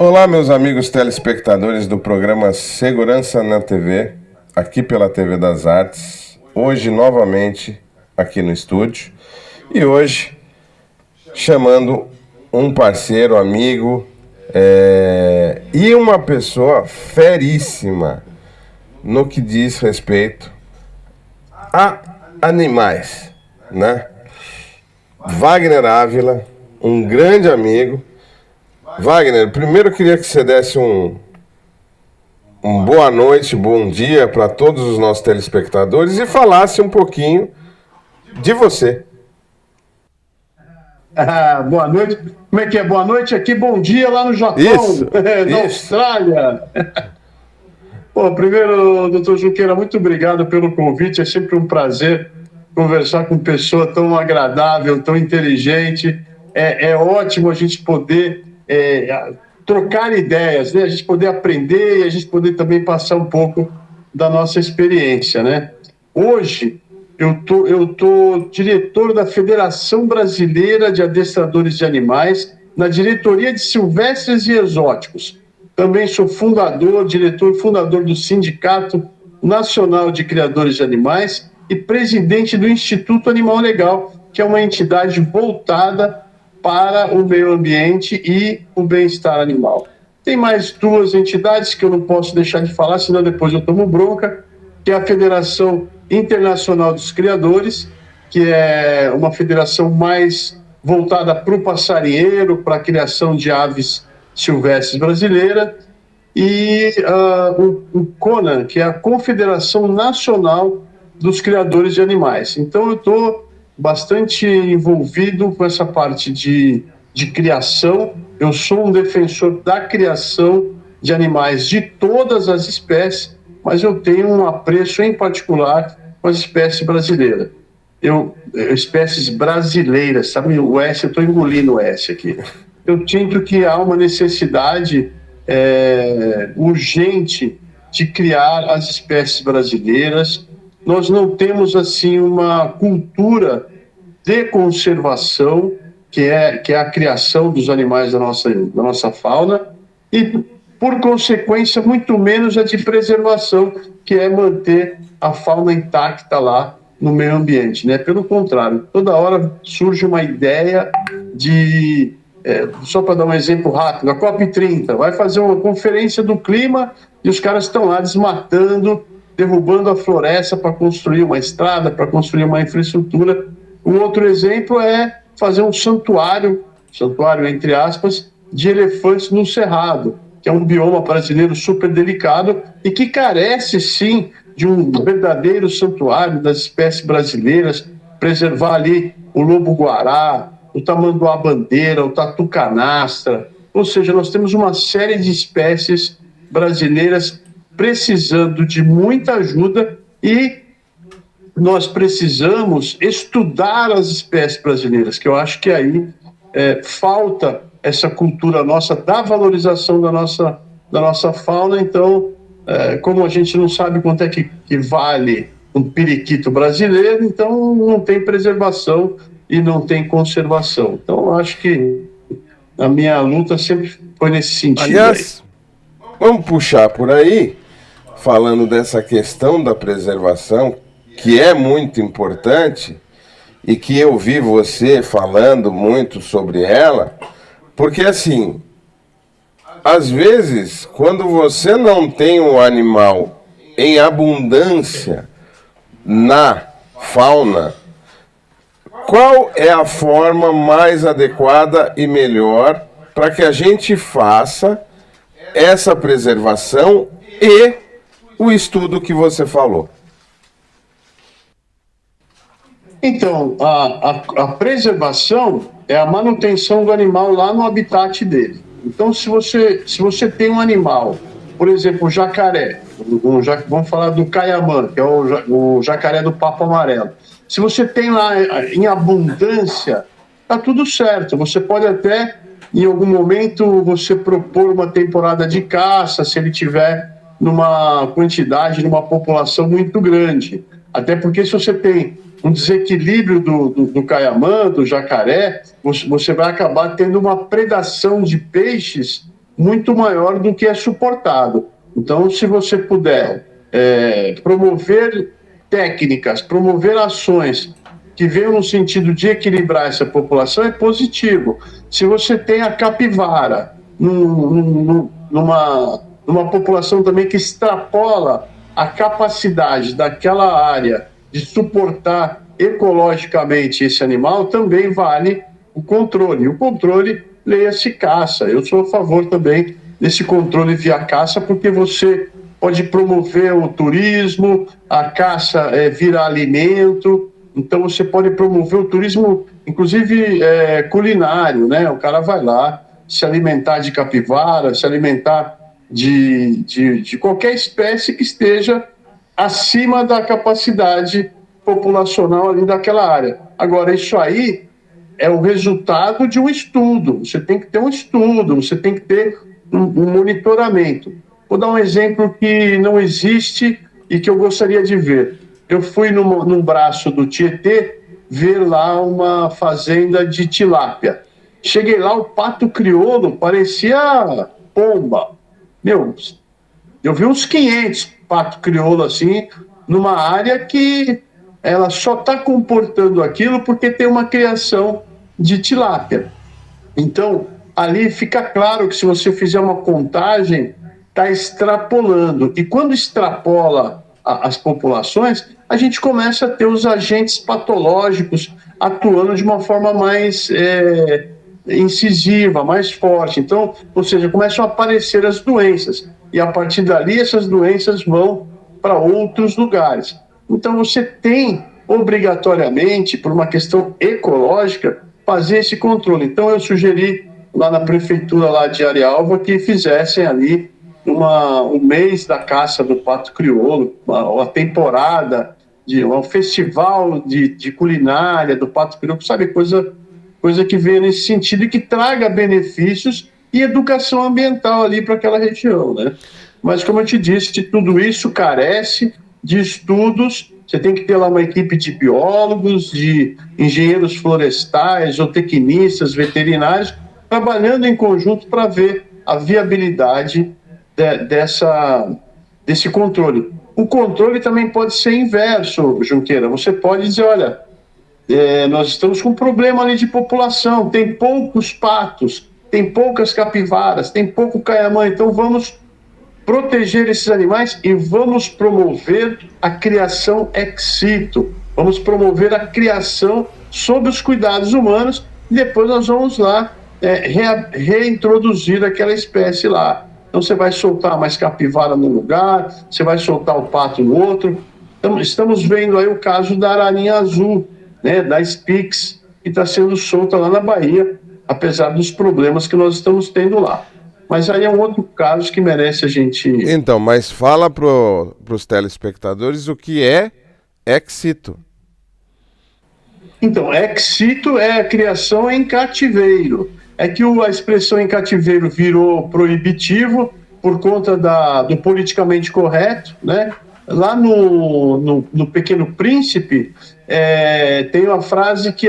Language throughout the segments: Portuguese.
Olá, meus amigos telespectadores do programa Segurança na TV, aqui pela TV das Artes, hoje novamente aqui no estúdio e hoje chamando um parceiro, amigo e uma pessoa feríssima no que diz respeito a animais, né? Wagner Ávila, um grande amigo. Wagner, primeiro eu queria que você desse um boa noite, bom dia para todos os nossos telespectadores e falasse um pouquinho de você. Boa noite. Como é que é? Boa noite aqui, bom dia lá no Japão, na Austrália. Primeiro, doutor Junqueira, muito obrigado pelo convite. É sempre um prazer conversar com pessoa tão agradável, tão inteligente. É ótimo a gente poder trocar ideias, né? A gente poder aprender e a gente poder também passar um pouco da nossa experiência, né? Hoje, eu tô diretor da Federação Brasileira de Adestradores de Animais, na diretoria de silvestres e exóticos. Também sou fundador do Sindicato Nacional de Criadores de Animais e presidente do Instituto Animal Legal, que é uma entidade voltada para o meio ambiente e o bem-estar animal. Tem mais duas entidades que eu não posso deixar de falar, senão depois eu tomo bronca, que é a Federação Internacional dos Criadores, que é uma federação mais voltada para o passarinheiro, para a criação de aves silvestres brasileira, e o CONAN, que é a Confederação Nacional dos Criadores de Animais. Então eu estou bastante envolvido com essa parte de criação. Eu sou um defensor da criação de animais de todas as espécies, mas eu tenho um apreço em particular com as espécies brasileiras. Espécies brasileiras, sabe? O S, eu estou engolindo o S aqui. Eu sinto que há uma necessidade urgente de criar as espécies brasileiras. Nós não temos, assim, uma cultura de conservação, que é a criação dos animais da nossa fauna, e, por consequência, muito menos a de preservação, que é manter a fauna intacta lá no meio ambiente, né? Pelo contrário, toda hora surge uma ideia de... só para dar um exemplo rápido, a COP30 vai fazer uma conferência do clima e os caras estão lá desmatando, derrubando a floresta para construir uma estrada, para construir uma infraestrutura. Um outro exemplo é fazer um santuário entre aspas, de elefantes no Cerrado, que é um bioma brasileiro super delicado e que carece, sim, de um verdadeiro santuário das espécies brasileiras, preservar ali o lobo-guará, o tamanduá-bandeira, o tatu-canastra. Ou seja, nós temos uma série de espécies brasileiras precisando de muita ajuda e nós precisamos estudar as espécies brasileiras, que eu acho que aí falta essa cultura nossa da valorização da nossa fauna. Então, como a gente não sabe quanto é que vale um periquito brasileiro, então não tem preservação e não tem conservação. Então, eu acho que a minha luta sempre foi nesse sentido. Aliás, vamos puxar por aí, falando dessa questão da preservação, que é muito importante e que eu vi você falando muito sobre ela, porque assim, às vezes, quando você não tem um animal em abundância na fauna, qual é a forma mais adequada e melhor para que a gente faça essa preservação e o estudo que você falou? Então, a preservação é a manutenção do animal lá no habitat dele. Então, se você tem um animal, por exemplo, o jacaré, vamos falar do caiamã, que é o jacaré do papo amarelo. Se você tem lá em abundância, tá tudo certo. Você pode até, em algum momento, você propor uma temporada de caça, se ele tiver numa quantidade, numa população muito grande. Até porque se você tem um desequilíbrio do caiamã, do jacaré, você vai acabar tendo uma predação de peixes muito maior do que é suportado. Então, se você puder promover técnicas, promover ações que venham no sentido de equilibrar essa população, é positivo. Se você tem a capivara numa população também que extrapola a capacidade daquela área de suportar ecologicamente esse animal, também vale o controle. O controle, leia-se caça. Eu sou a favor também desse controle via caça, porque você pode promover o turismo, a caça vira alimento, então você pode promover o turismo, inclusive culinário, né? O cara vai lá se alimentar de capivara, se alimentar de qualquer espécie que esteja acima da capacidade populacional ali daquela área. Agora, isso aí é o resultado de um estudo. Você tem que ter um estudo, você tem que ter um monitoramento. Vou dar um exemplo que não existe e que eu gostaria de ver. Eu fui num braço do Tietê ver lá uma fazenda de tilápia. Cheguei lá, o pato crioulo parecia pomba. Meu, eu vi uns 500 pato crioulo assim, numa área que ela só está comportando aquilo porque tem uma criação de tilápia. Então, ali fica claro que se você fizer uma contagem, está extrapolando. E quando extrapola as populações, a gente começa a ter os agentes patológicos atuando de uma forma mais incisiva, mais forte. Então, ou seja, começam a aparecer as doenças. E a partir dali, essas doenças vão para outros lugares. Então, você tem, obrigatoriamente, por uma questão ecológica, fazer esse controle. Então, eu sugeri lá na prefeitura lá de Arialva que fizessem ali um mês da caça do pato crioulo, uma temporada, um festival de culinária do pato crioulo, sabe, coisa que venha nesse sentido e que traga benefícios e educação ambiental ali para aquela região, né? Mas, como eu te disse, tudo isso carece de estudos. Você tem que ter lá uma equipe de biólogos, de engenheiros florestais, zootecnistas, veterinários, trabalhando em conjunto para ver a viabilidade desse controle. O controle também pode ser inverso, Junqueira. Você pode dizer, olha, nós estamos com um problema ali de população, tem poucos patos, tem poucas capivaras, tem pouco caiamã, então vamos proteger esses animais e vamos promover a criação ex situ, vamos promover a criação sob os cuidados humanos e depois nós vamos lá reintroduzir aquela espécie lá. Então você vai soltar mais capivara num lugar, você vai soltar o pato no outro. Então, estamos vendo aí o caso da ararinha azul, né, da Spix, que está sendo solta lá na Bahia, apesar dos problemas que nós estamos tendo lá. Mas aí é um outro caso que merece a gente... Então, mas fala para os telespectadores o que é ex situ. Então, ex situ é a criação em cativeiro. É que a expressão em cativeiro virou proibitivo por conta do politicamente correto, né? Lá no Pequeno Príncipe tem uma frase que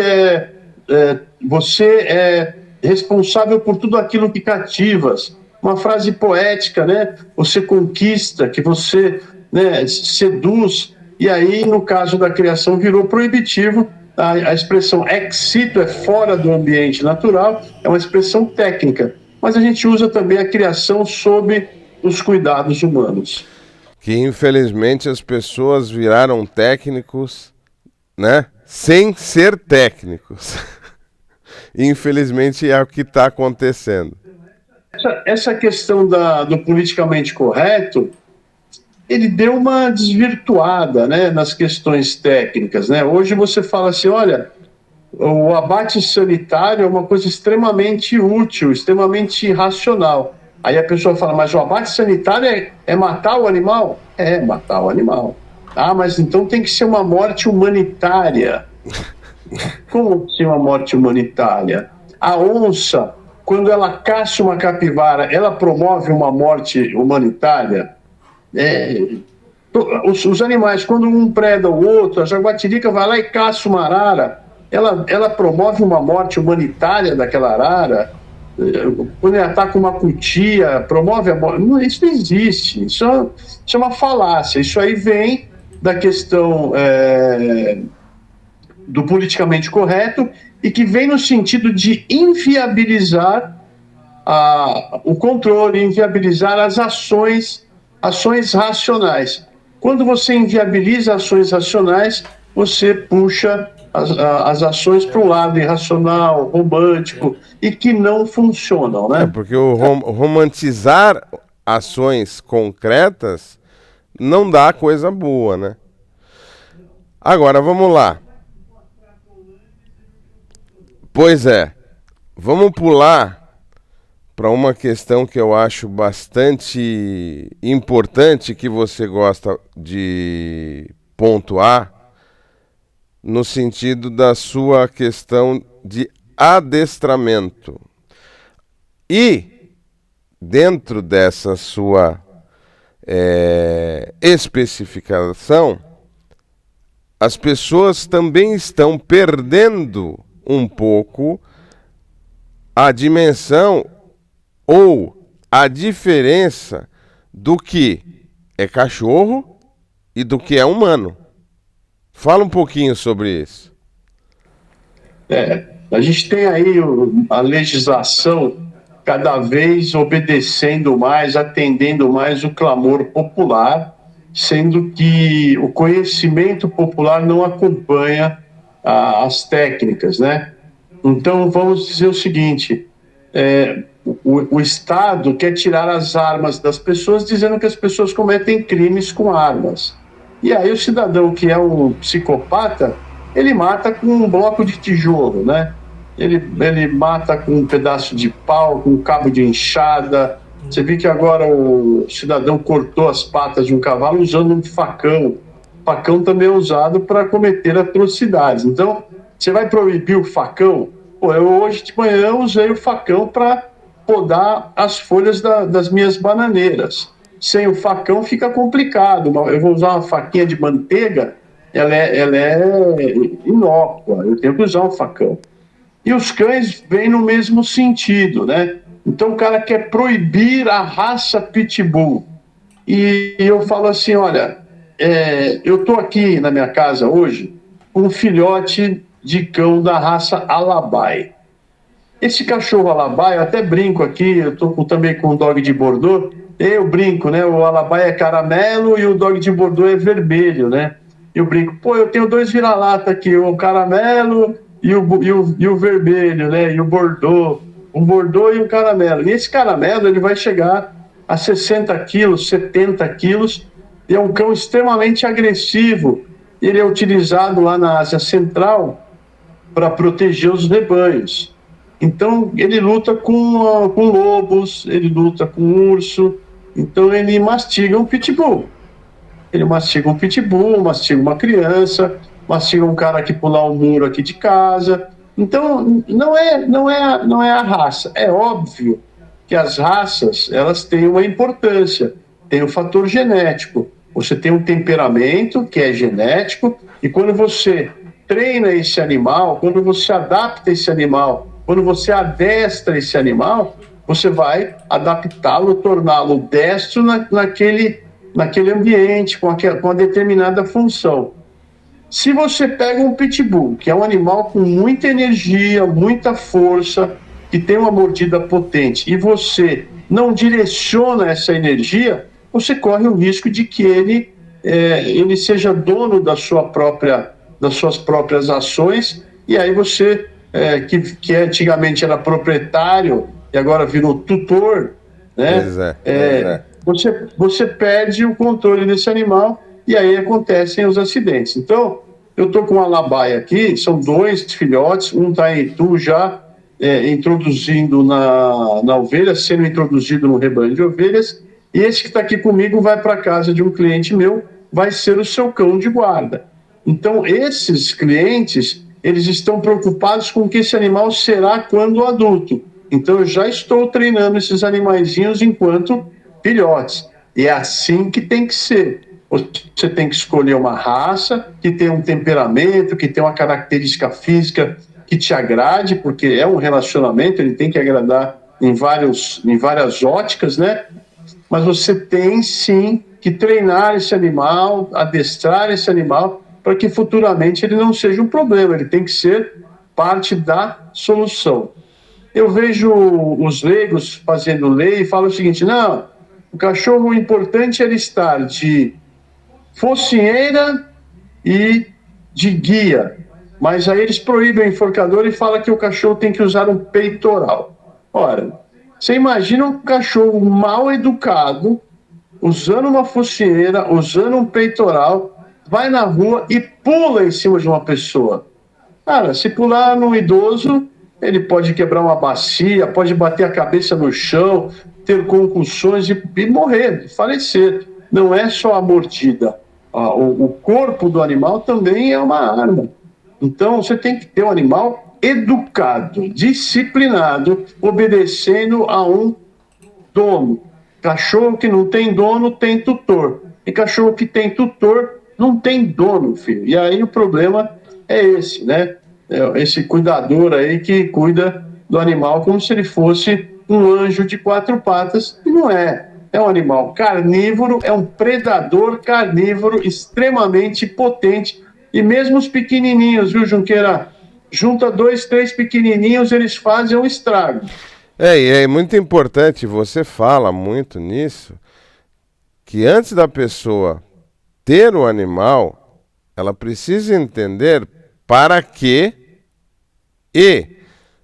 você é responsável por tudo aquilo que cativas. Uma frase poética, né? Você conquista, que você, né, seduz. E aí, no caso da criação, virou proibitivo. A expressão ex situ é fora do ambiente natural, é uma expressão técnica. Mas a gente usa também a criação sob os cuidados humanos. Que, infelizmente, as pessoas viraram técnicos, né? Sem ser técnicos. Infelizmente é o que está acontecendo. Essa questão do politicamente correto, ele deu uma desvirtuada, né, nas questões técnicas, né? Hoje você fala assim, olha, o abate sanitário é uma coisa extremamente útil, extremamente racional. Aí a pessoa fala, mas o abate sanitário é matar o animal? É, matar o animal. Ah, mas então tem que ser uma morte humanitária. Como ser uma morte humanitária? A onça, quando ela caça uma capivara, ela promove uma morte humanitária? Os animais, quando um preda o outro, a jaguatirica vai lá e caça uma arara, ela promove uma morte humanitária daquela arara? quando ele ataca uma cutia, promove a morte. Não, isso não existe. Isso é uma falácia. Isso aí vem da questão do politicamente correto e que vem no sentido de inviabilizar o controle, inviabilizar as ações racionais. Quando você inviabiliza ações racionais, você puxa as ações para um lado irracional, romântico, e que não funcionam, né? Porque o romantizar ações concretas não dá coisa boa, né? Agora, vamos lá. Pois é, vamos pular para uma questão que eu acho bastante importante, que você gosta de pontuar, no sentido da sua questão de adestramento. E, dentro dessa sua especificação, as pessoas também estão perdendo um pouco a dimensão ou a diferença do que é cachorro e do que é humano. Fala um pouquinho sobre isso. A gente tem aí a legislação cada vez obedecendo mais, atendendo mais o clamor popular, sendo que o conhecimento popular não acompanha as técnicas, né? Então, vamos dizer o seguinte, o Estado quer tirar as armas das pessoas, dizendo que as pessoas cometem crimes com armas. E aí o cidadão que é um psicopata, ele mata com um bloco de tijolo, né? Ele mata com um pedaço de pau, com um cabo de enxada. Você viu que agora o cidadão cortou as patas de um cavalo usando um facão. O facão também é usado para cometer atrocidades. Então, você vai proibir o facão? Pô, eu hoje de manhã usei o facão para podar as folhas das minhas bananeiras. Sem o facão fica complicado. Eu vou usar uma faquinha de manteiga, ela é inócua, eu tenho que usar um facão. E os cães vêm no mesmo sentido, né? Então o cara quer proibir a raça Pitbull. E eu falo assim, olha, eu estou aqui na minha casa hoje com um filhote de cão da raça Alabai. Esse cachorro Alabai, eu até brinco aqui, eu estou também com um dog de Bordeaux, eu brinco, né? O Alabai é caramelo e o dog de Bordeaux é vermelho, né? Eu brinco, pô, eu tenho 2 vira-lata aqui, o caramelo e o vermelho, né? E o Bordeaux, um Bordeaux e um caramelo. E esse caramelo, ele vai chegar a 60 quilos, 70 quilos, e é um cão extremamente agressivo. Ele é utilizado lá na Ásia Central para proteger os rebanhos. Então, ele luta com lobos, ele luta com urso, então ele mastiga um pitbull. Ele mastiga um pitbull, mastiga uma criança, mastiga um cara que pular um muro aqui de casa. Então, não é a raça. É óbvio que as raças, elas têm uma importância, tem o fator genético. Você tem um temperamento que é genético, e quando você treina esse animal, quando você adapta esse animal, quando você adestra esse animal, você vai adaptá-lo, torná-lo destro naquele ambiente, com a determinada função. Se você pega um pitbull, que é um animal com muita energia, muita força, que tem uma mordida potente, e você não direciona essa energia, você corre o risco de que ele seja dono das suas próprias ações, e aí você, que antigamente era proprietário e agora virou tutor, né? Você perde o controle desse animal e aí acontecem os acidentes. Então, eu estou com um Alabai aqui, são 2 filhotes, um está em Itu já introduzindo na ovelha, sendo introduzido no rebanho de ovelhas, e esse que está aqui comigo vai para a casa de um cliente meu, vai ser o seu cão de guarda. Então, esses clientes, eles estão preocupados com o que esse animal será quando adulto. Então, eu já estou treinando esses animaizinhos enquanto filhotes. E é assim que tem que ser. Você tem que escolher uma raça que tem um temperamento, que tem uma característica física que te agrade, porque é um relacionamento, ele tem que agradar em várias óticas, né? Mas você tem sim que treinar esse animal, adestrar esse animal, para que futuramente ele não seja um problema, ele tem que ser parte da solução. Eu vejo os leigos fazendo lei e falam o seguinte: não, o cachorro, o importante é ele estar de focinheira e de guia, mas aí eles proíbem o enforcador e falam que o cachorro tem que usar um peitoral. Ora, você imagina um cachorro mal educado, usando uma focinheira, usando um peitoral, vai na rua e pula em cima de uma pessoa. Cara, se pular num idoso, ele pode quebrar uma bacia, pode bater a cabeça no chão, ter concussões e morrer, falecer. Não é só a mordida. O corpo do animal também é uma arma. Então, você tem que ter um animal educado, disciplinado, obedecendo a um dono. Cachorro que não tem dono tem tutor. E cachorro que tem tutor não tem dono, filho. E aí o problema é esse, né? Esse cuidador aí que cuida do animal como se ele fosse um anjo de 4 patas, e não é. É um animal carnívoro, é um predador carnívoro extremamente potente. E mesmo os pequenininhos, viu, Junqueira? Junta 2, 3 pequenininhos, eles fazem um estrago. E é muito importante, você fala muito nisso, que antes da pessoa ter o animal, ela precisa entender para quê, e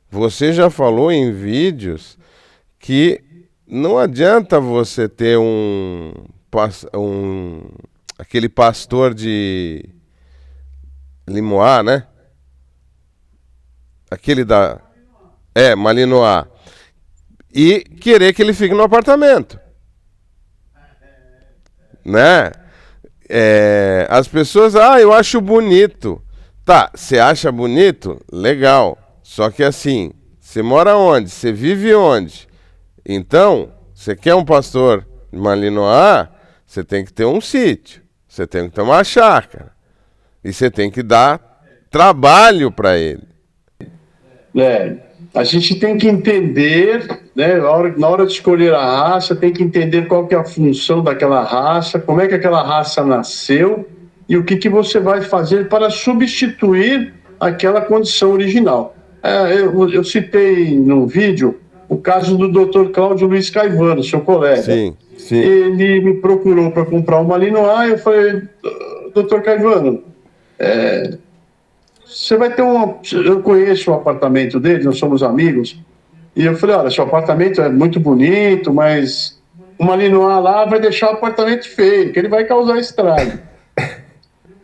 você já falou em vídeos que não adianta você ter aquele pastor de Limois, né? Aquele Malinois. E querer que ele fique no apartamento. Né? As pessoas, eu acho bonito. Tá, você acha bonito? Legal. Só que assim, você mora onde? Você vive onde? Então, você quer um pastor Malinois, você tem que ter um sítio. Você tem que ter uma chácara. E você tem que dar trabalho para ele. A gente tem que entender, né, na hora de escolher a raça, tem que entender qual que é a função daquela raça, como é que aquela raça nasceu e o que você vai fazer para substituir aquela condição original. Eu citei no vídeo o caso do Dr. Cláudio Luiz Caivano, seu colega. Sim. Ele me procurou para comprar um Malinois, eu falei: Dr. Caivano, você vai ter eu conheço o apartamento dele, nós somos amigos, e eu falei: olha, seu apartamento é muito bonito, mas o Malinois lá vai deixar o apartamento feio, que ele vai causar estrago.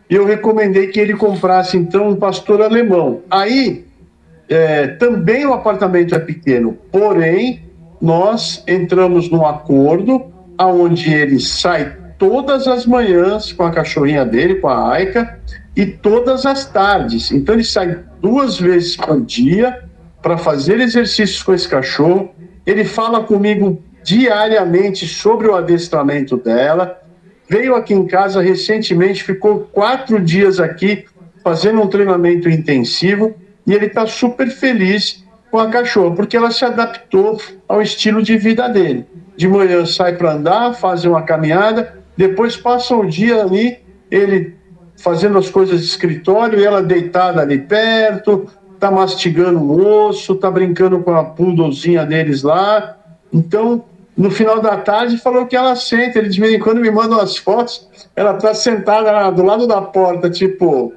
E eu recomendei que ele comprasse, então, um pastor alemão. Aí, também o apartamento é pequeno, porém, nós entramos num acordo onde ele sai todas as manhãs com a cachorrinha dele, com a Aika, e todas as tardes. Então ele sai 2 vezes por dia para fazer exercícios com esse cachorro. Ele fala comigo diariamente sobre o adestramento dela. Veio aqui em casa recentemente, ficou 4 dias aqui fazendo um treinamento intensivo, e ele está super feliz com a cachorra, porque ela se adaptou ao estilo de vida dele. De manhã sai para andar, faz uma caminhada, depois passa o dia ali, ele fazendo as coisas de escritório, e ela deitada ali perto, tá mastigando um osso, tá brincando com a poodlezinha deles lá. Então, no final da tarde, falou que ela senta, ele de vez em quando me manda umas fotos, ela tá sentada do lado da porta, tipo,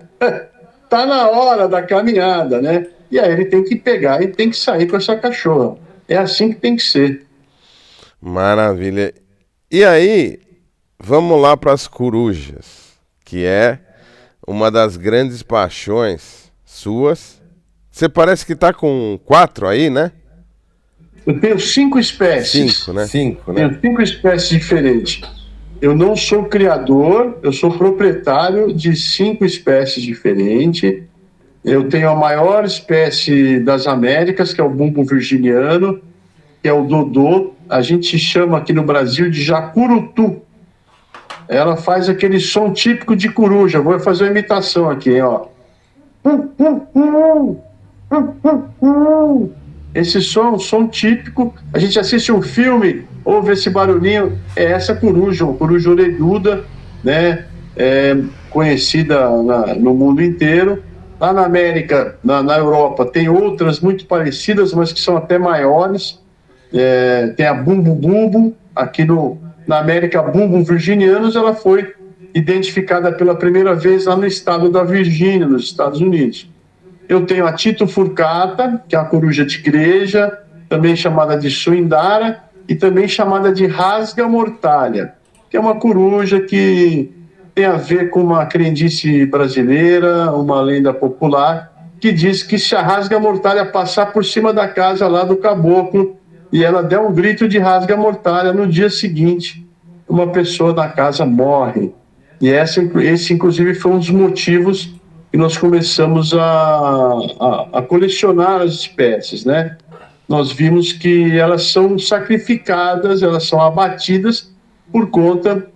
tá na hora da caminhada, né? E aí ele tem que pegar e tem que sair com essa cachorra. É assim que tem que ser. Maravilha. E aí, vamos lá para as corujas, que é uma das grandes paixões suas. Você parece que tá com 4 aí, né? Eu tenho 5 espécies. 5, né? 5, né? Tenho 5 espécies diferentes. Eu não sou criador, eu sou proprietário de 5 espécies diferentes. Eu tenho a maior espécie das Américas, que é o bumbo virginiano, que é o Dodô. A gente chama aqui no Brasil de jacurutu. Ela faz aquele som típico de coruja. Vou fazer uma imitação aqui, ó. Esse som típico, a gente assiste um filme, ouve esse barulhinho, é essa coruja, uma coruja orelhuda, né? Conhecida no mundo inteiro. Lá na América, na Europa, tem outras muito parecidas, mas que são até maiores. Tem a Bumbo Bumbo, aqui na América, Bumbo virginianus, ela foi identificada pela primeira vez lá no estado da Virgínia, nos Estados Unidos. Eu tenho a Tito furcata, que é a coruja de igreja, também chamada de suindara, e também chamada de rasga mortalha, que é uma coruja que tem a ver com uma crendice brasileira, uma lenda popular, que diz que se a rasga mortalha passar por cima da casa lá do caboclo e ela der um grito de rasga mortalha, no dia seguinte, uma pessoa da casa morre. E esse, inclusive, foi um dos motivos que nós começamos a colecionar as espécies, né? Nós vimos que elas são sacrificadas, elas são abatidas por conta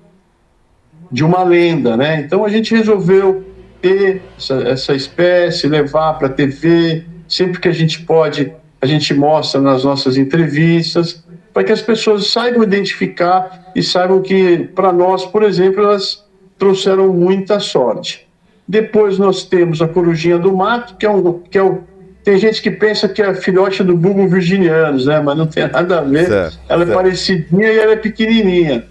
de uma lenda, né? Então a gente resolveu ter essa espécie, levar para a TV, sempre que a gente pode, a gente mostra nas nossas entrevistas, para que as pessoas saibam identificar e saibam que, para nós, por exemplo, elas trouxeram muita sorte. Depois nós temos a corujinha do mato, tem gente que pensa que é filhote do Bumbo virginianus, né? Mas não tem nada a ver. Ela é parecidinha e ela é pequenininha.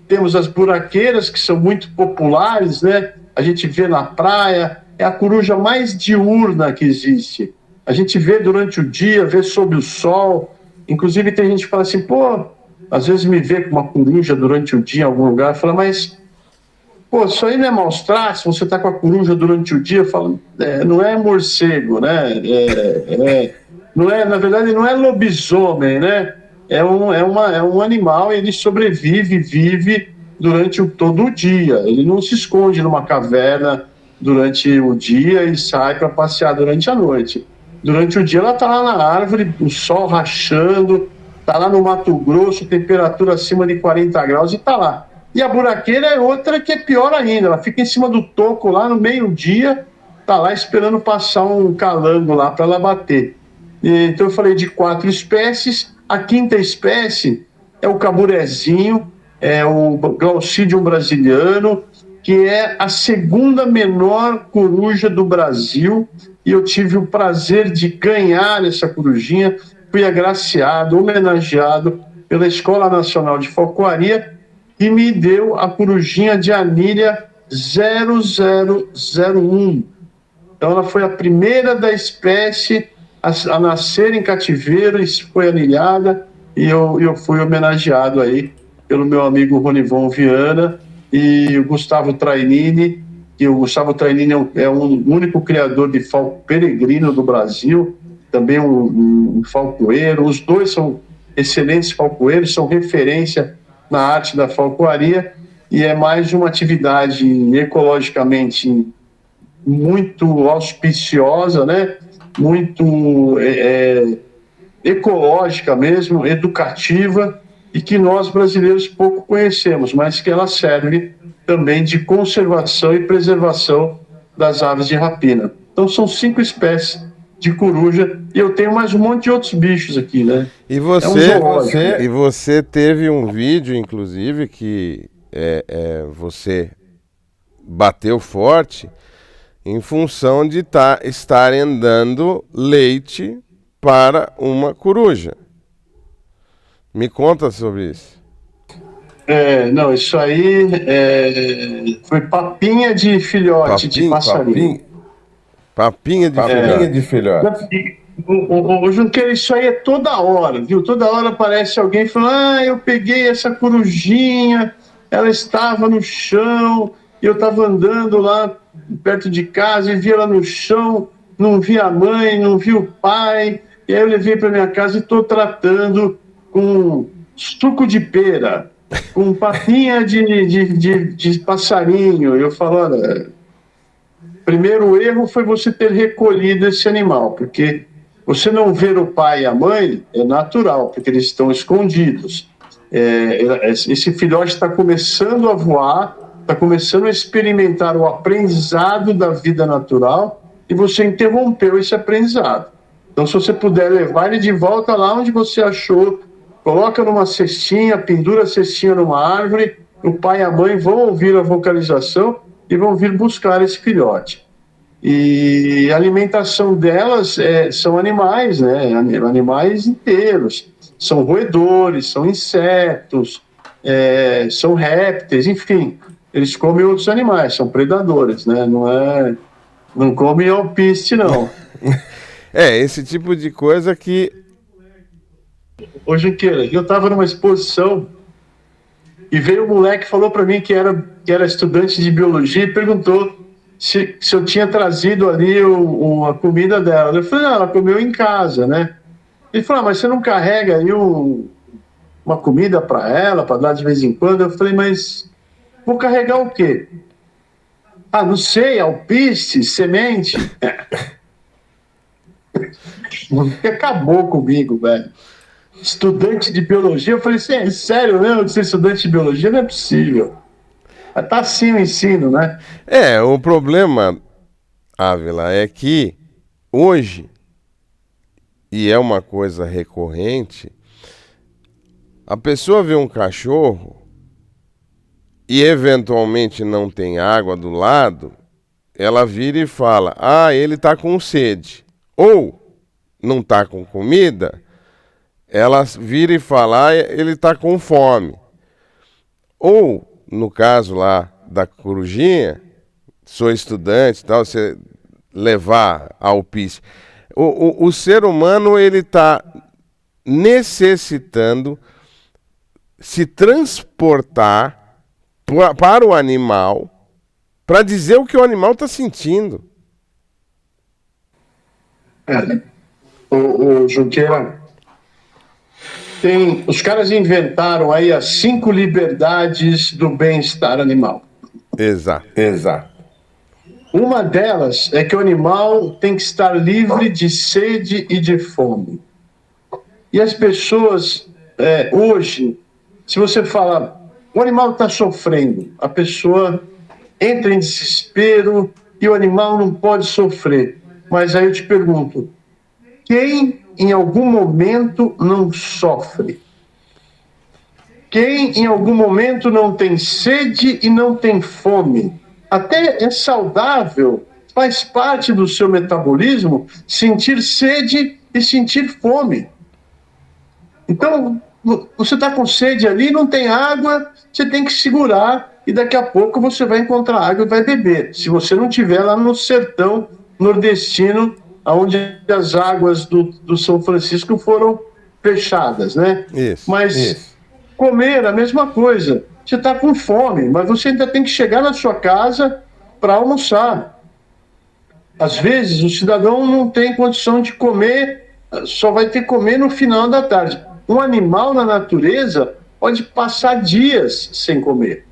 Temos as buraqueiras, que são muito populares, né? A gente vê na praia, é a coruja mais diurna que existe. A gente vê durante o dia, vê sob o sol. Inclusive tem gente que fala assim, pô, às vezes me vê com uma coruja durante o dia em algum lugar, fala, mas pô, isso aí não é maus tratos, você está com a coruja durante o dia, fala, não é morcego, né? Não é, na verdade, não é lobisomem, né? É um animal, ele vive durante todo o dia. Ele não se esconde numa caverna durante o dia e sai para passear durante a noite. Durante o dia ela está lá na árvore, o sol rachando, está lá no Mato Grosso, temperatura acima de 40 graus e está lá. E a buraqueira é outra que é pior ainda, ela fica em cima do toco lá no meio-dia, está lá esperando passar um calango lá para ela bater. Então eu falei de 4 espécies. A quinta espécie é o caburezinho, é o Glaucidium brasiliano, que é a segunda menor coruja do Brasil, e eu tive o prazer de ganhar essa corujinha, fui agraciado, homenageado pela Escola Nacional de Falcoaria, e me deu a corujinha de anilha 0001. Então ela foi a primeira da espécie a nascer em cativeiro, e foi anilhada, e eu fui homenageado aí pelo meu amigo Ronivon Viana e o Gustavo Trainini, que o Gustavo Trainini é o único criador de falco peregrino do Brasil, também um falcoeiro. Os dois são excelentes falcoeiros, são referência na arte da falcoaria, e é mais uma atividade ecologicamente muito auspiciosa, né? Muito ecológica mesmo, educativa, e que nós brasileiros pouco conhecemos, mas que ela serve também de conservação e preservação das aves de rapina. Então são 5 espécies de coruja, e eu tenho mais um monte de outros bichos aqui, né? E você teve um vídeo, inclusive, que você bateu forte em função de estarem dando leite para uma coruja. Me conta sobre isso. Não, isso aí foi papinha de filhote de passarinho. Papinha de filhote. Ô, Junqueira, isso aí é toda hora, viu? Toda hora aparece alguém falando, eu peguei essa corujinha, ela estava no chão, e eu estava andando lá perto de casa e vi ela no chão, não vi a mãe, não vi o pai, e aí eu levei para minha casa e estou tratando com suco de pera, com papinha de passarinho. Eu falo, olha, primeiro erro foi você ter recolhido esse animal, porque você não ver o pai e a mãe é natural, porque eles estão escondidos. Esse filhote está começando a voar, está começando a experimentar o aprendizado da vida natural, e você interrompeu esse aprendizado. Então, se você puder levar ele de volta lá onde você achou, coloca numa cestinha, pendura a cestinha numa árvore, o pai e a mãe vão ouvir a vocalização e vão vir buscar esse filhote. E a alimentação delas são animais, né? Animais inteiros. São roedores, são insetos, são répteis, enfim. Eles comem outros animais, são predadores, né? Não comem alpiste, não. Esse tipo de coisa que... Ô, Junqueira, eu estava numa exposição e veio um moleque, falou para mim que era estudante de biologia e perguntou se eu tinha trazido ali a comida dela. Eu falei, não, ela comeu em casa, né? Ele falou, mas você não carrega aí uma comida para ela, para dar de vez em quando? Eu falei, mas vou carregar o quê? Ah, não sei, alpiste, semente. Acabou comigo, velho. Estudante de biologia, eu falei assim, é sério mesmo que você é estudante de biologia? Não é possível. Mas tá assim o ensino, né? O problema, Ávila, é que hoje, e é uma coisa recorrente, a pessoa vê um cachorro e eventualmente não tem água do lado, ela vira e fala, ele tá com sede. Ou não tá com comida, ela vira e fala, ele tá com fome. Ou, no caso lá da corujinha, sou estudante e tal, você levar alpiste. O ser humano, ele tá necessitando se transportar para o animal para dizer o que o animal está sentindo. O Junqueira, os caras inventaram aí as 5 liberdades do bem-estar animal. Exato. Uma delas é que o animal tem que estar livre de sede e de fome. E as pessoas, hoje, se você fala, o animal está sofrendo, a pessoa entra em desespero e o animal não pode sofrer. Mas aí eu te pergunto, quem em algum momento não sofre? Quem em algum momento não tem sede e não tem fome? Até é saudável, faz parte do seu metabolismo sentir sede e sentir fome. Então, você está com sede ali, não tem água, você tem que segurar e daqui a pouco você vai encontrar água e vai beber. Se você não estiver lá no sertão nordestino, onde as águas do São Francisco foram fechadas, né? Mas comer, a mesma coisa. Você está com fome, mas você ainda tem que chegar na sua casa para almoçar. Às vezes, o cidadão não tem condição de comer, só vai ter que comer no final da tarde. Um animal na natureza pode passar dias sem comer.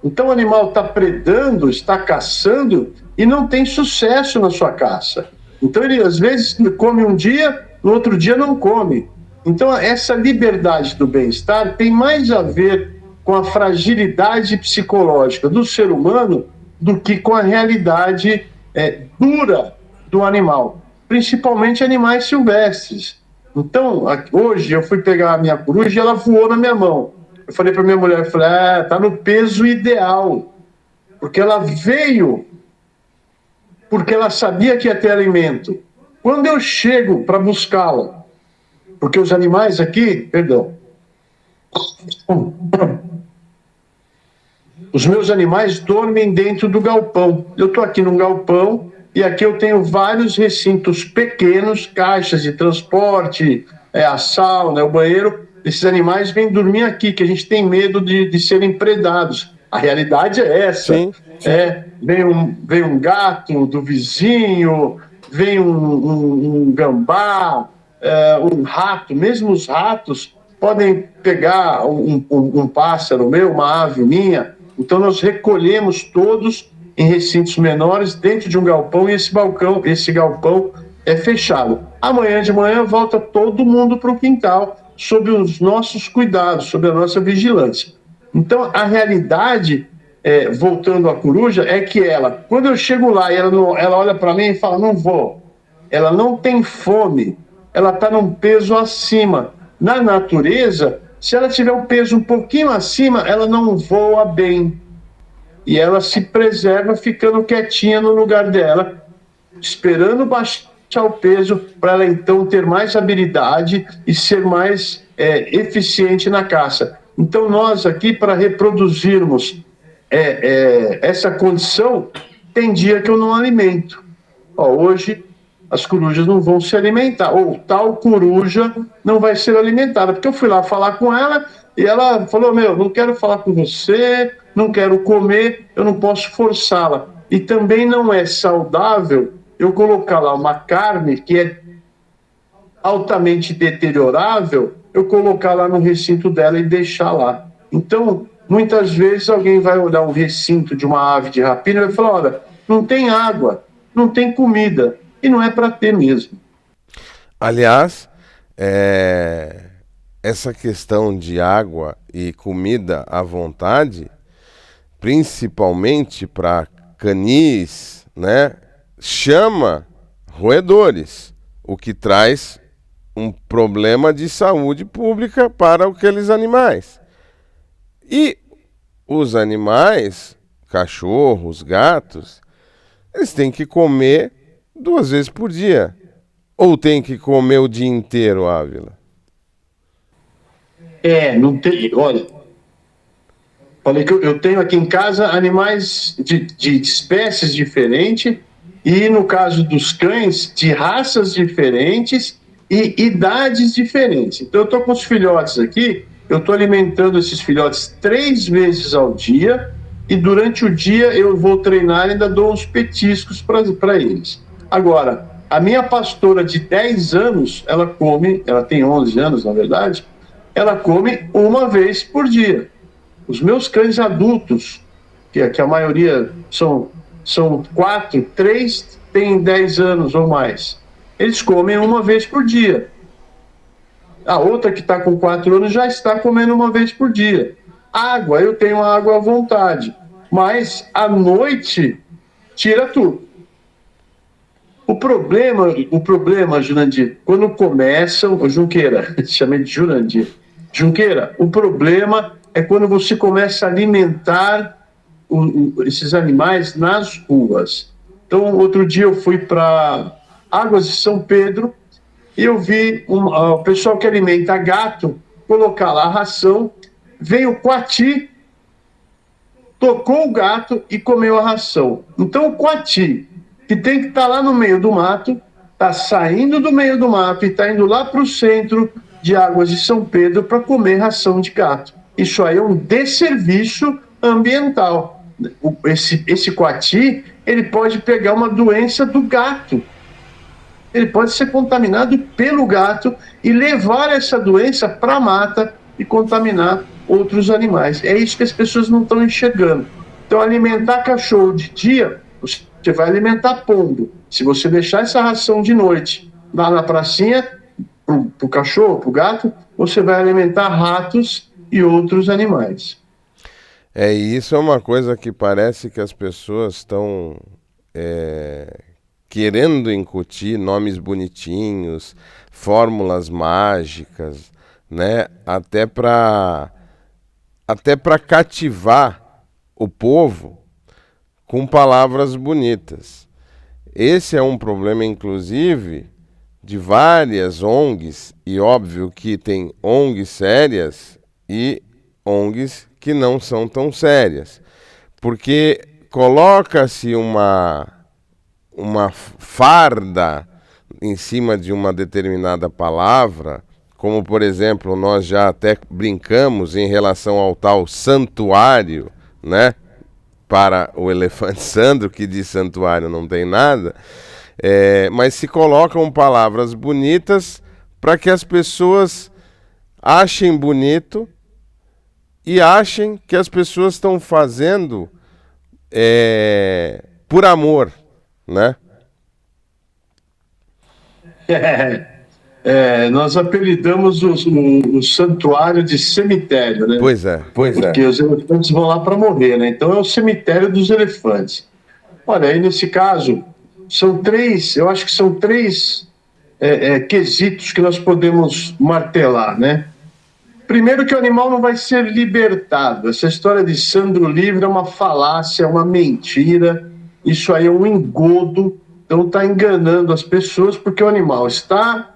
Então, o animal está predando, está caçando e não tem sucesso na sua caça. Então, ele às vezes come um dia, no outro dia não come. Então, essa liberdade do bem-estar tem mais a ver com a fragilidade psicológica do ser humano do que com a realidade dura do animal, principalmente animais silvestres. Então, hoje eu fui pegar a minha coruja e ela voou na minha mão. Eu falei para minha mulher, tá no peso ideal, porque ela veio porque ela sabia que ia ter alimento. Quando eu chego para buscá-la, porque os animais aqui, os meus animais dormem dentro do galpão. Eu estou aqui num galpão e aqui eu tenho vários recintos pequenos, caixas de transporte, a sauna, o banheiro. Esses animais vêm dormir aqui, que a gente tem medo de serem predados. A realidade é essa. Sim. Vem um gato do vizinho, vem um gambá, um rato. Mesmo os ratos podem pegar um pássaro meu, uma ave minha. Então nós recolhemos todos em recintos menores dentro de um galpão e esse galpão é fechado. Amanhã de manhã volta todo mundo para o quintal sob os nossos cuidados, sob a nossa vigilância. Então a realidade, voltando à coruja, é que quando eu chego lá e ela olha para mim e fala, não vou, ela não tem fome, ela está num peso acima. Na natureza, se ela tiver um peso um pouquinho acima, ela não voa bem. E ela se preserva ficando quietinha no lugar dela, esperando baixar o peso para ela então ter mais habilidade e ser mais eficiente na caça. Então nós aqui, para reproduzirmos essa condição, tem dia que eu não alimento. Hoje as corujas não vão se alimentar, ou tal coruja não vai ser alimentada, porque eu fui lá falar com ela e ela falou, não quero falar com você, não quero comer, eu não posso forçá-la. E também não é saudável eu colocar lá uma carne que é altamente deteriorável, eu colocar lá no recinto dela e deixar lá. Então, muitas vezes alguém vai olhar um recinto de uma ave de rapina e vai falar, olha, não tem água, não tem comida, e não é para ter mesmo. Aliás, essa questão de água e comida à vontade, principalmente para canis, né, chama roedores, o que traz um problema de saúde pública para aqueles animais. E os animais, cachorros, gatos, eles têm que comer 2 vezes por dia. Ou tem que comer o dia inteiro, Ávila? Não tem. Olha, falei que eu tenho aqui em casa animais de espécies diferentes, e no caso dos cães, de raças diferentes e idades diferentes. Então, eu estou com os filhotes aqui, eu estou alimentando esses filhotes 3 vezes ao dia, e durante o dia eu vou treinar e ainda dou uns petiscos para eles. Agora, a minha pastora de 10 anos, ela tem 11 anos, na verdade, ela come 1 vez por dia. Os meus cães adultos, que a maioria são 4, 3 têm 10 anos ou mais, eles comem 1 vez por dia. A outra que está com 4 anos já está comendo 1 vez por dia. Água, eu tenho água à vontade, mas à noite tira tudo. O problema, Jurandir, quando começam, Junqueira, chamei de Jurandir, Junqueira, o problema é quando você começa a alimentar esses animais nas ruas. Então, outro dia eu fui para Águas de São Pedro e eu vi o pessoal que alimenta gato colocar lá a ração, veio o coati, tocou o gato e comeu a ração. Então, o coati, que tem que estar lá no meio do mato, está saindo do meio do mato e está indo lá para o centro de Águas de São Pedro para comer ração de gato. Isso aí é um desserviço ambiental. Esse coati, ele pode pegar uma doença do gato. Ele pode ser contaminado pelo gato e levar essa doença para a mata e contaminar outros animais. É isso que as pessoas não estão enxergando. Então, alimentar cachorro de dia, você vai alimentar pombo. Se você deixar essa ração de noite lá na pracinha, para o cachorro, para o gato, você vai alimentar ratos e outros animais. E isso é uma coisa que parece que as pessoas estão querendo incutir nomes bonitinhos, fórmulas mágicas, né? Até para cativar o povo com palavras bonitas. Esse é um problema, inclusive, de várias ONGs, e óbvio que tem ONGs sérias e ONGs que não são tão sérias, porque coloca-se uma farda em cima de uma determinada palavra, como, por exemplo, nós já até brincamos em relação ao tal santuário, né? Para o elefante Sandro, que de santuário não tem nada, mas se colocam palavras bonitas para que as pessoas achem bonito e achem que as pessoas estão fazendo por amor, né? Nós apelidamos o santuário de cemitério, né? Pois é. Porque os elefantes vão lá para morrer, né? Então é o cemitério dos elefantes. Olha, aí nesse caso, eu acho que são três quesitos que nós podemos martelar, né? Primeiro, que o animal não vai ser libertado. Essa história de Sandro livre é uma falácia, é uma mentira. Isso aí é um engodo. Então está enganando as pessoas, porque o animal está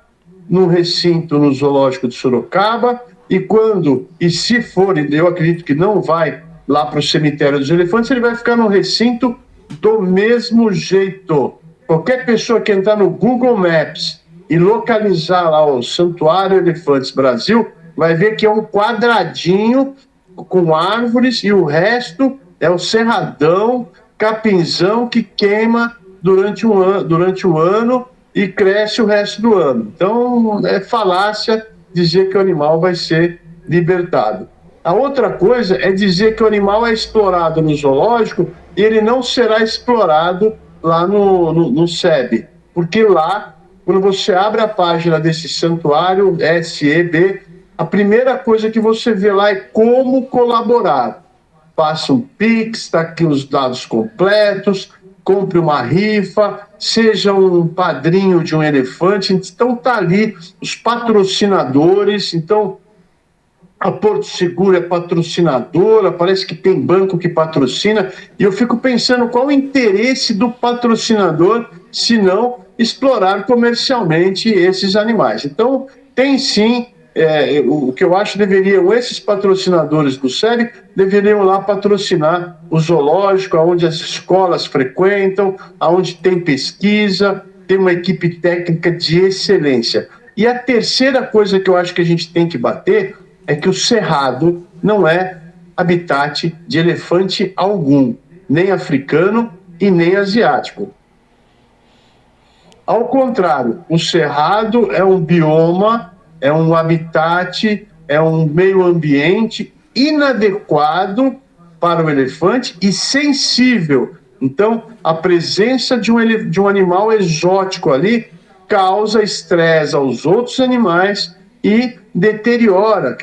no recinto no zoológico de Sorocaba e se for, eu acredito que não vai lá para o cemitério dos elefantes, ele vai ficar no recinto do mesmo jeito. Qualquer pessoa que entrar no Google Maps e localizar lá o Santuário Elefantes Brasil, vai ver que é um quadradinho com árvores e o resto é o cerradão, capinzão que queima durante o ano e cresce o resto do ano. Então, é falácia dizer que o animal vai ser libertado. A outra coisa é dizer que o animal é explorado no zoológico e ele não será explorado lá no SEB, porque lá, quando você abre a página desse santuário, SEB, a primeira coisa que você vê lá é como colaborar. Faça um Pix, está aqui os dados completos, compre uma rifa, seja um padrinho de um elefante. Então está ali os patrocinadores. Então a Porto Seguro é patrocinadora, parece que tem banco que patrocina, e eu fico pensando qual o interesse do patrocinador se não explorar comercialmente esses animais. Então tem sim, o que eu acho deveriam, esses patrocinadores do SEB deveriam lá patrocinar o zoológico, onde as escolas frequentam, onde tem pesquisa, tem uma equipe técnica de excelência. E a terceira coisa que eu acho que a gente tem que bater é que o cerrado não é habitat de elefante algum, nem africano e nem asiático. Ao contrário, o cerrado é um bioma, é um habitat, é um meio ambiente inadequado para o elefante e sensível. Então, a presença de um animal exótico ali causa estresse aos outros animais e deterioraria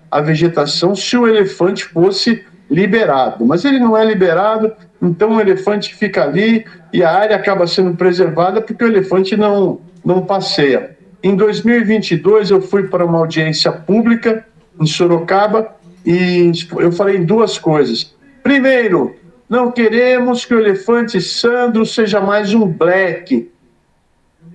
a vegetação se o elefante fosse liberado. Mas ele não é liberado, então o elefante fica ali e a área acaba sendo preservada porque o elefante não passeia. Em 2022, eu fui para uma audiência pública em Sorocaba e eu falei duas coisas. Primeiro, não queremos que o elefante Sandro seja mais um black.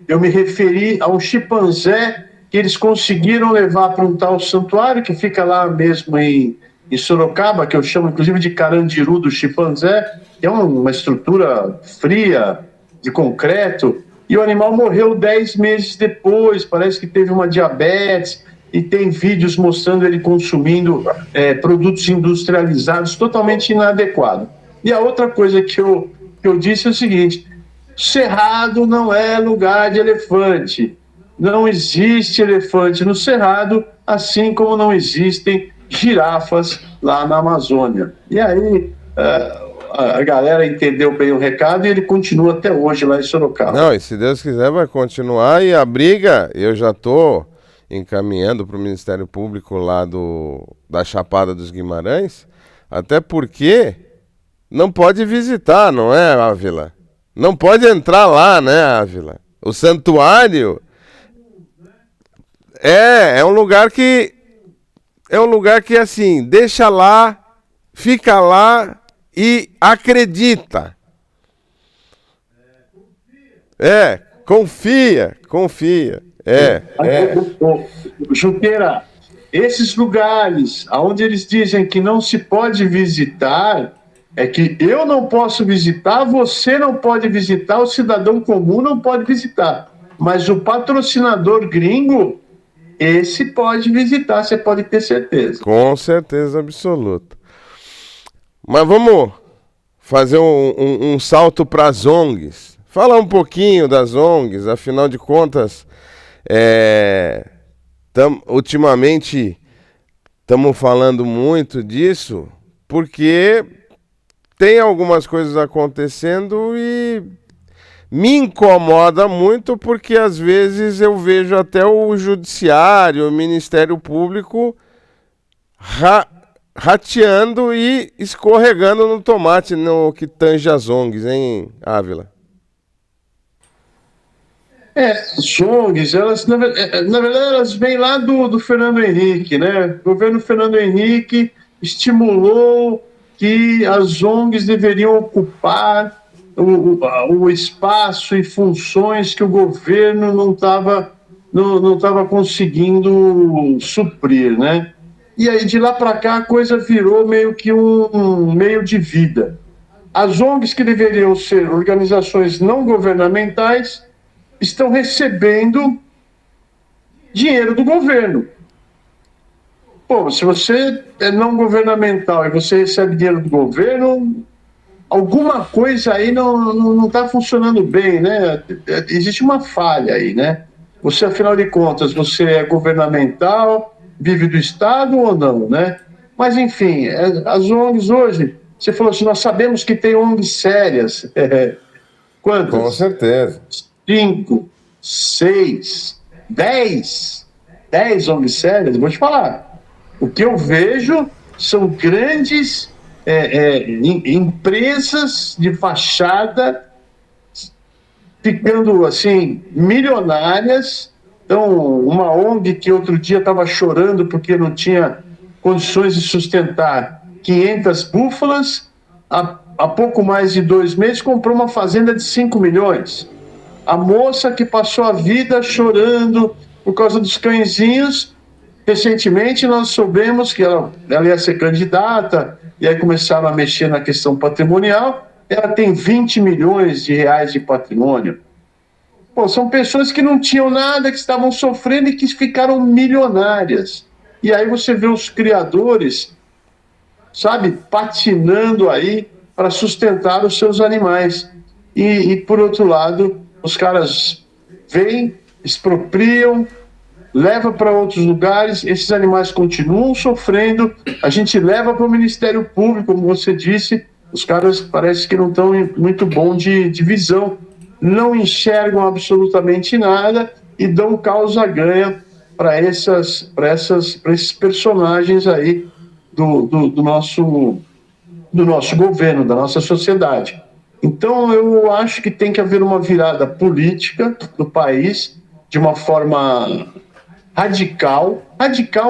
Eu me referi a um chimpanzé que eles conseguiram levar para um tal santuário que fica lá mesmo em Sorocaba, que eu chamo inclusive de Carandiru do chimpanzé, que é uma estrutura fria, de concreto, e o animal morreu 10 meses depois, parece que teve uma diabetes, e tem vídeos mostrando ele consumindo produtos industrializados totalmente inadequados. E a outra coisa que eu disse é o seguinte: Cerrado não é lugar de elefante. Não existe elefante no Cerrado, assim como não existem girafas lá na Amazônia. E aí a galera entendeu bem o recado e ele continua até hoje lá em Sorocaba. Não, e se Deus quiser vai continuar, e a briga eu já estou encaminhando para o Ministério Público lá da Chapada dos Guimarães, até porque não pode visitar, não é, Ávila? Não pode entrar lá, né, Ávila? O santuário é um lugar que assim, deixa lá, fica lá e acredita. Confia. Junqueira, esses lugares onde eles dizem que não se pode visitar, é que eu não posso visitar, você não pode visitar, o cidadão comum não pode visitar. Mas o patrocinador gringo, esse pode visitar, você pode ter certeza. Com certeza absoluta. Mas vamos fazer um salto para as ONGs. Falar um pouquinho das ONGs, afinal de contas, ultimamente estamos falando muito disso, porque tem algumas coisas acontecendo e me incomoda muito, porque às vezes eu vejo até o Judiciário, o Ministério Público rateando e escorregando no tomate no que tange as ONGs, hein, Ávila? As ONGs, elas, na verdade, elas vêm lá do Fernando Henrique, né? O governo Fernando Henrique estimulou que as ONGs deveriam ocupar o espaço e funções que o governo não tava conseguindo suprir, né? E aí, de lá para cá, a coisa virou meio que um meio de vida. As ONGs, que deveriam ser organizações não governamentais, estão recebendo dinheiro do governo. Pô, se você é não governamental e você recebe dinheiro do governo, alguma coisa aí não está funcionando bem, né? Existe uma falha aí, né? Você, afinal de contas, você é governamental, vive do Estado ou não, né? Mas, enfim, as ONGs hoje, você falou assim, nós sabemos que tem ONGs sérias. Quantas? Com certeza. 5, 6, 10 ONGs sérias, vou te falar. O que eu vejo são grandes empresas de fachada ficando assim milionárias. Então, uma ONG que outro dia estava chorando porque não tinha condições de sustentar 500 búfalas, há pouco mais de 2 meses comprou uma fazenda de 5 milhões. A moça que passou a vida chorando por causa dos cãezinhos, recentemente nós soubemos que ela ia ser candidata, e aí começaram a mexer na questão patrimonial. Ela tem 20 milhões de reais de patrimônio. Pô, são pessoas que não tinham nada, que estavam sofrendo e que ficaram milionárias. E aí você vê os criadores, sabe, patinando aí para sustentar os seus animais. E por outro lado, os caras vêm, expropriam, levam para outros lugares, esses animais continuam sofrendo, a gente leva para o Ministério Público, como você disse, os caras parece que não estão muito bom de visão, não enxergam absolutamente nada e dão causa ganha para esses personagens aí do nosso governo, da nossa sociedade. Então, eu acho que tem que haver uma virada política no país, de uma forma radical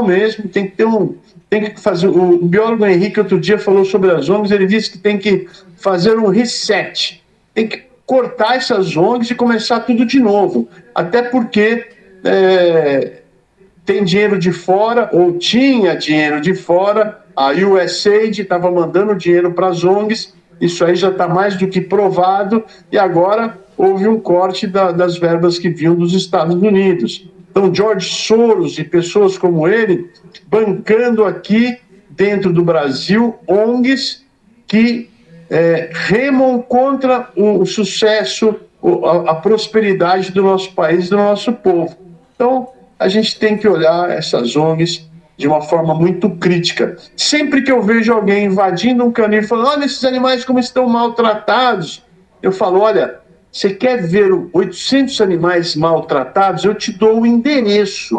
mesmo, tem que fazer. O biólogo Henrique outro dia falou sobre as ONGs, ele disse que tem que fazer um reset, tem que cortar essas ONGs e começar tudo de novo, até porque tem dinheiro de fora, ou tinha dinheiro de fora, a USAID estava mandando dinheiro para as ONGs, isso aí já está mais do que provado, e agora houve um corte das verbas que vinham dos Estados Unidos. Então, George Soros e pessoas como ele bancando aqui dentro do Brasil ONGs que remam contra o sucesso, a prosperidade do nosso país, do nosso povo. Então, a gente tem que olhar essas ONGs de uma forma muito crítica. Sempre que eu vejo alguém invadindo um canil e falando, olha esses animais como estão maltratados, eu falo, olha, você quer ver 800 animais maltratados? Eu te dou o endereço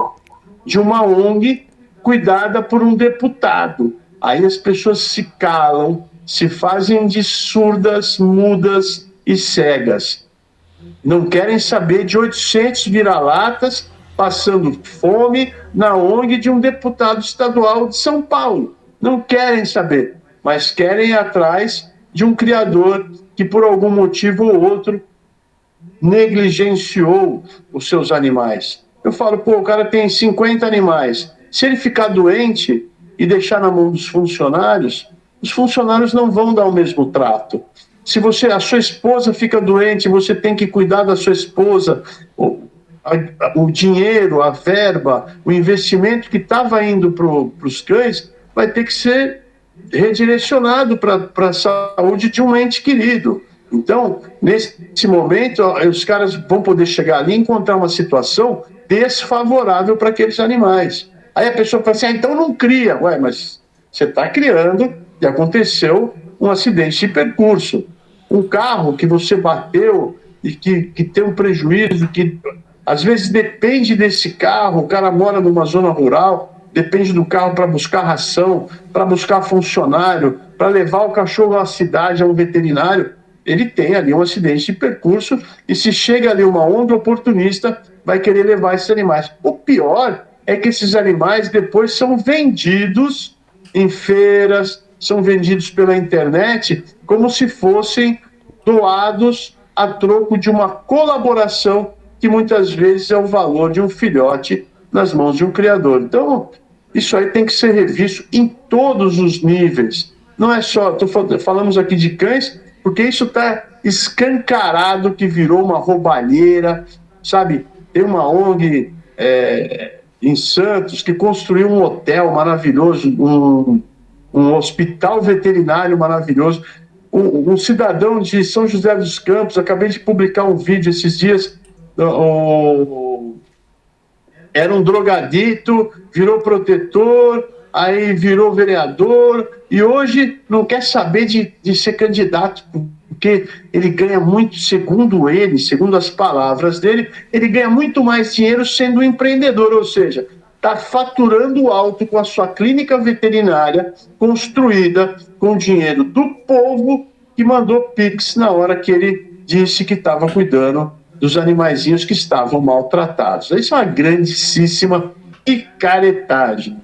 de uma ONG cuidada por um deputado. Aí as pessoas se calam, se fazem de surdas, mudas e cegas. Não querem saber de 800 vira-latas passando fome na ONG de um deputado estadual de São Paulo. Não querem saber, mas querem ir atrás de um criador que, por algum motivo ou outro, negligenciou os seus animais. Eu falo, pô, o cara tem 50 animais. Se ele ficar doente e deixar na mão dos funcionários, os funcionários não vão dar o mesmo trato. Se a sua esposa fica doente, você tem que cuidar da sua esposa, o dinheiro, a verba, o investimento que estava indo para os cães vai ter que ser redirecionado para a saúde de um ente querido. Então, nesse momento, os caras vão poder chegar ali e encontrar uma situação desfavorável para aqueles animais. Aí a pessoa fala assim, então não cria. Ué, mas você está criando e aconteceu um acidente de percurso. Um carro que você bateu e que tem um prejuízo, que às vezes depende desse carro, o cara mora numa zona rural, depende do carro para buscar ração, para buscar funcionário, para levar o cachorro à cidade, a um veterinário, ele tem ali um acidente de percurso e se chega ali uma onda oportunista, vai querer levar esses animais. O pior é que esses animais depois são vendidos em feiras, são vendidos pela internet como se fossem doados a troco de uma colaboração que muitas vezes é o valor de um filhote nas mãos de um criador. Então, isso aí tem que ser revisto em todos os níveis. Não é só, falamos aqui de cães, porque isso está escancarado que virou uma roubalheira, sabe? Tem uma ONG em Santos que construiu um hotel maravilhoso, um hospital veterinário maravilhoso. Um cidadão de São José dos Campos, acabei de publicar um vídeo esses dias, era um drogadito, virou protetor, aí virou vereador, e hoje não quer saber de ser candidato, porque ele ganha muito, segundo ele, segundo as palavras dele, ele ganha muito mais dinheiro sendo um empreendedor, ou seja, está faturando alto com a sua clínica veterinária construída com dinheiro do povo que mandou Pix na hora que ele disse que estava cuidando dos animaizinhos que estavam maltratados. Isso é uma grandíssima picaretagem.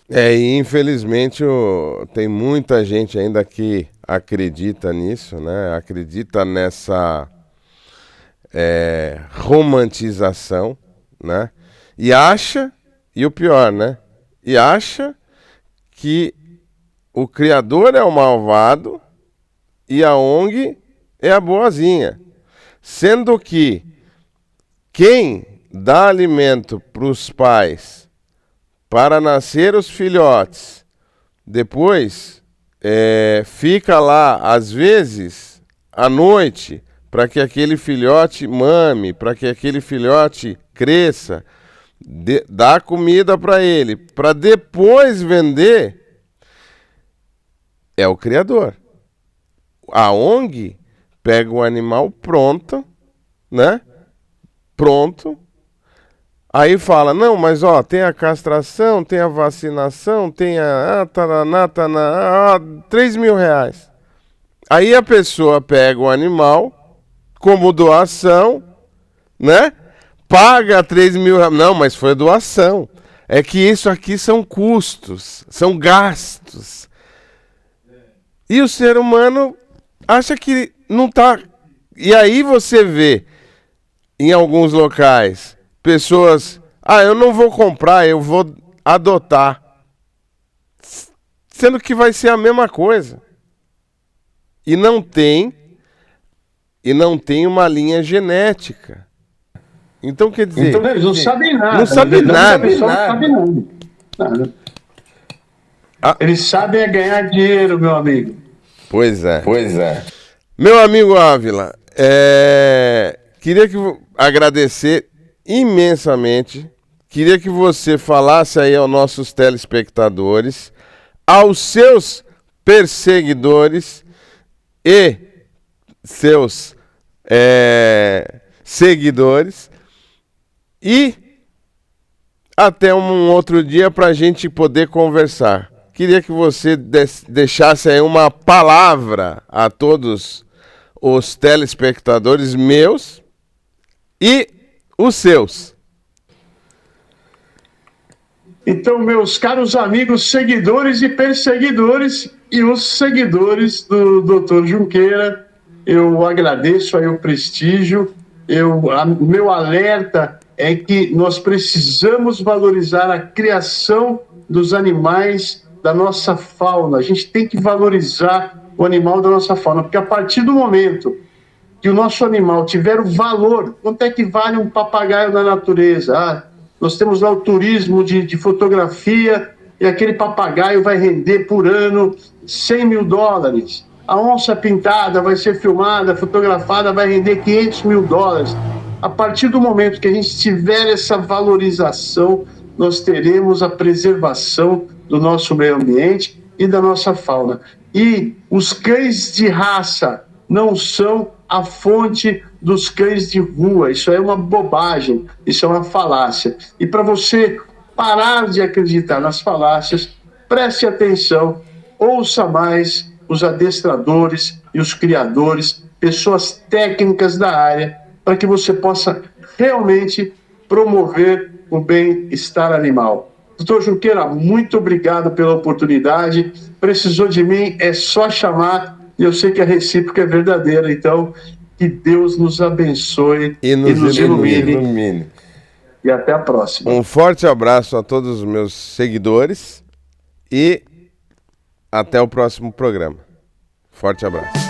E infelizmente tem muita gente ainda que acredita nisso, né? Acredita nessa romantização, né? E acha, e o pior, né? E acha que o criador é o malvado e a ONG é a boazinha. Sendo que quem dá alimento para os pais para nascer os filhotes, depois fica lá, às vezes, à noite, para que aquele filhote mame, para que aquele filhote cresça, dá comida para ele, para depois vender, é o criador. A ONG pega o animal pronto, né? Pronto. Aí fala, não, mas ó, tem a castração, tem a vacinação, tem a... R$3.000. Aí a pessoa pega o animal como doação, né? Paga R$3.000. Não, mas foi doação. É que isso aqui são custos, são gastos. E o ser humano acha que não tá... E aí você vê, em alguns locais, pessoas... eu não vou comprar, eu vou adotar. Sendo que vai ser a mesma coisa. E não tem uma linha genética. Então, quer dizer... Então, eles não sabem nada. Não sabem nada. Não sabe nada. Eles sabem ganhar dinheiro, meu amigo. Pois é. Meu amigo Ávila, queria agradecer imensamente. Queria que você falasse aí aos nossos telespectadores, aos seus perseguidores e seus seguidores, e até um outro dia para a gente poder conversar. Queria que você deixasse aí uma palavra a todos os telespectadores meus e os seus. Então, meus caros amigos, seguidores e perseguidores e os seguidores do Dr. Junqueira, eu agradeço aí o prestígio. Meu alerta é que nós precisamos valorizar a criação dos animais da nossa fauna. A gente tem que valorizar o animal da nossa fauna, porque a partir do momento que o nosso animal tiver o valor, quanto é que vale um papagaio na natureza? Nós temos lá o turismo de fotografia e aquele papagaio vai render por ano $100 mil. A onça pintada vai ser filmada, fotografada, vai render $500 mil. A partir do momento que a gente tiver essa valorização, nós teremos a preservação do nosso meio ambiente e da nossa fauna. E os cães de raça não são a fonte dos cães de rua. Isso é uma bobagem, isso é uma falácia. E para você parar de acreditar nas falácias, preste atenção, ouça mais os adestradores e os criadores, pessoas técnicas da área, para que você possa realmente promover o bem-estar animal. Doutor Junqueira, muito obrigado pela oportunidade. Precisou de mim, é só chamar, e eu sei que a recíproca é verdadeira. Então, que Deus nos abençoe e nos ilumine. E até a próxima. Um forte abraço a todos os meus seguidores e até o próximo programa. Forte abraço.